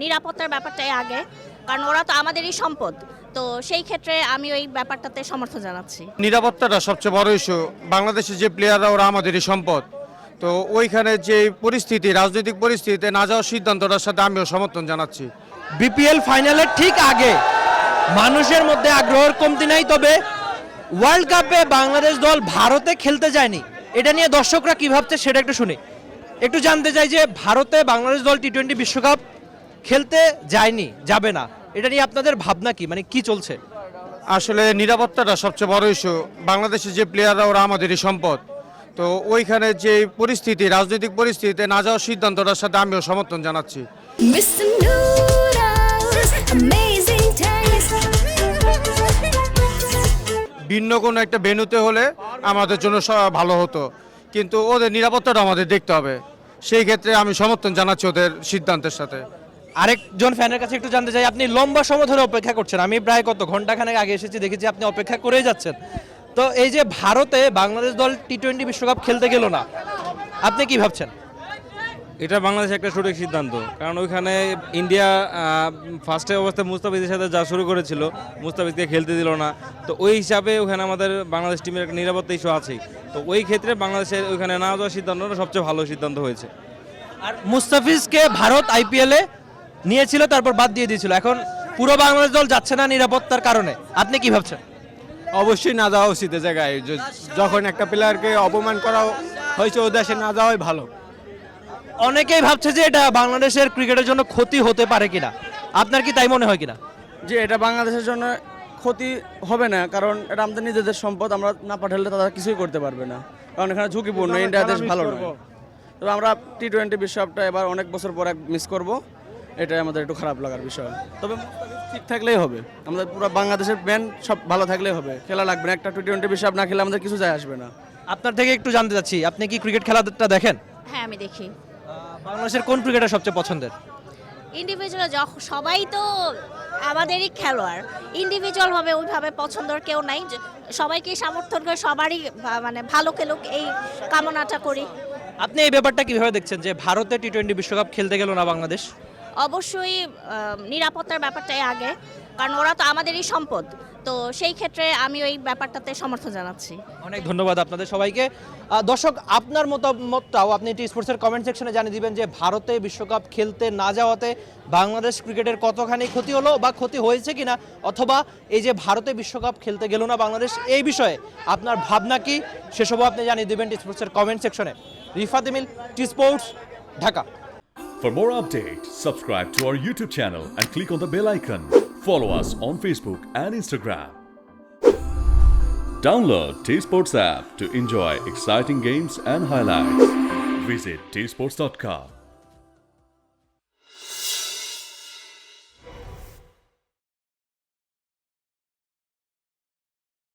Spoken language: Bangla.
নিরাপত্তার ব্যাপারটাই আগে, কারণ ওরা তো আমাদেরই সম্পদ। তো সেই ক্ষেত্রে আমি ওই ব্যাপারটাতে সমর্থন জানাচ্ছি। নিরাপত্তাটা সবচেয়ে বড় ইস্যু। বাংলাদেশের যে প্লেয়াররা ওরা আমাদেরই সম্পদ। তো ওইখানে যে পরিস্থিতি, রাজনৈতিক পরিস্থিতিতে না যাওয়ার সিদ্ধান্তটার সাথে আমিও সমর্থন জানাচ্ছি। বিপিএল ফাইনালের ঠিক আগে মানুষের মধ্যে আগ্রহের কমতি নাই, তবে ওয়ার্ল্ড কাপে বাংলাদেশ দল ভারতে খেলতে যায়নি, এটা নিয়ে দর্শকরা কি ভাবছে সেটা একটু শুনি। একটু জানতে চাই যে ভারতে বাংলাদেশ দল টি-20 বিশ্বকাপ খেলতে যায়নি, যাবে না, এটা নিয়ে আপনাদের ভাবনা কি, মানে কি চলছে? আসলে নিরাপত্তাটা সবচেয়ে বড় ইস্যু। বাংলাদেশের যে প্লেয়াররা ওরা আমাদেরই সম্পদ। তো ওইখানে যে পরিস্থিতি, রাজনৈতিক পরিস্থিতিতে না যাওয়ার সিদ্ধান্তটার সাথে আমিও সমর্থন জানাচ্ছি। Mr. Noodles, amazing taste. ভিন্ন কোনো একটা ভেন্যুতে হলে আমাদের জন্য ভালো হতো, কিন্তু ওদের নিরাপত্তাটা আমাদের দেখতে হবে। সেই ক্ষেত্রে আমি সমর্থন জানাচ্ছি ওদের সিদ্ধান্তের সাথে। আরেকজন ফ্যানের কাছে একটু জানতে চাই, আপনি লম্বা সময় ধরে অপেক্ষা করছেন, আমি প্রায় ঘন্টাখানেক আগে এসেছি, দেখেছি আপনি অপেক্ষা করেই যাচ্ছেন। তো এই যে ভারতে বাংলাদেশ দল টি-20 বিশ্বকাপ খেলতে গেল না, আপনি কি ভাবছেন? এটা বাংলাদেশের একটা সঠিক সিদ্ধান্ত, কারণ ওইখানে ইন্ডিয়া ফার্স্টে অবস্থায় মুস্তাফিজের সাথে যা শুরু করেছিল, মুস্তাফিজকে খেলতে দিল না। তো ওই হিসাবে ওখানে আমাদের বাংলাদেশ টিমের একটা নিরাপত্তা ইস্যু আছেই। তো ওই ক্ষেত্রে বাংলাদেশের ওইখানে না যাওয়ার সিদ্ধান্তটা সবচেয়ে ভালো সিদ্ধান্ত হয়েছে। আর মুস্তাফিজকে ভারত আইপিএলে নিয়েছিল, তারপর বাদ দিয়ে দিয়েছিল, এখন পুরো বাংলাদেশ দল যাচ্ছে না নিরাপত্তার কারণে, আপনি কি ভাবছেন? অবশ্যই না যাওয়া উচিত জায়গায়। যখন একটা প্লেয়ারকে অপমান করা হয়েছে ও দেশে না যাওয়াই ভালো। অনেকেই ভাবছে যে এটা বাংলাদেশের ক্রিকেটের জন্য ক্ষতি হতে পারে কিনা, আপনার কি তাই মনে হয় কিনা? যে এটা বাংলাদেশের জন্য ক্ষতি হবে না, কারণ এটা আমাদের নিজেদের সম্পদ। আমরা না পাঠালে তারা কিছুই করতে পারবে না, কারণ এখানে ঝুঁকিপূর্ণ। ইন্ডিয়া দেশ ভালো নয়। তবে আমরা টি-20 বিশ্বকাপটা এবার অনেক বছর পর মিস করব, এটাই আমাদের একটু খারাপ লাগার বিষয়। তবে ঠিক থাকলেই হবে, আমাদের পুরো বাংলাদেশের ব্যান সব ভালো থাকলেই হবে। খেলা লাগবে না, একটা টি-20 বিশ্বকাপ না খেলে আমাদের কিছু যায় আসবে না। আপনার থেকে একটু জানতে চাচ্ছি, আপনি কি ক্রিকেট খেলাটা দেখেন? হ্যাঁ, আমি দেখি। বাংলাদেশের কোন ক্রিকেটার সবচেয়ে পছন্দের? ইন্ডিভিজুয়াল সবাই তো আমাদেরই খেলোয়াড়, ইন্ডিভিজুয়াল ভাবে ওইভাবে পছন্দের কেউ নাই। সবাইকে সমর্থন করে সবারই মানে ভালো খেলুক এই কামনাটা করি। আপনি এই ব্যাপারটা কিভাবে দেখছেন যে ভারতে টি-20 বিশ্বকাপ খেলতে গেল না বাংলাদেশ? অবশ্যই নিরাপত্তার ব্যাপারটাই আগে, কারণ ওরা তো আমাদেরই সম্পদ। তো সেই ক্ষেত্রে আমি ওই ব্যাপারটাতে সমর্থন জানাচ্ছি। অনেক ধন্যবাদ আপনাদের সবাইকে। দর্শক, আপনার মতামতটাও আপনি টি স্পোর্টসের কমেন্ট সেকশনে জানিয়ে দিবেন যে ভারতে বিশ্বকাপ খেলতে না যাওয়াতে বাংলাদেশ ক্রিকেটের কতখানি ক্ষতি হলো বা ক্ষতি হয়েছে কিনা, অথবা এই যে ভারতে বিশ্বকাপ খেলতে গেল না বাংলাদেশ, এই বিষয়ে আপনার ভাবনা কি সেসবও আপনি জানিয়ে দিবেন টি স্পোর্টসের কমেন্ট সেকশনে। Rifat Emil, T sports, Dhaka. For more updates, subscribe to our YouTube channel and click on the bell icon. Follow us on Facebook and Instagram. Download T-Sports app to enjoy exciting games and highlights. Visit tsports.com.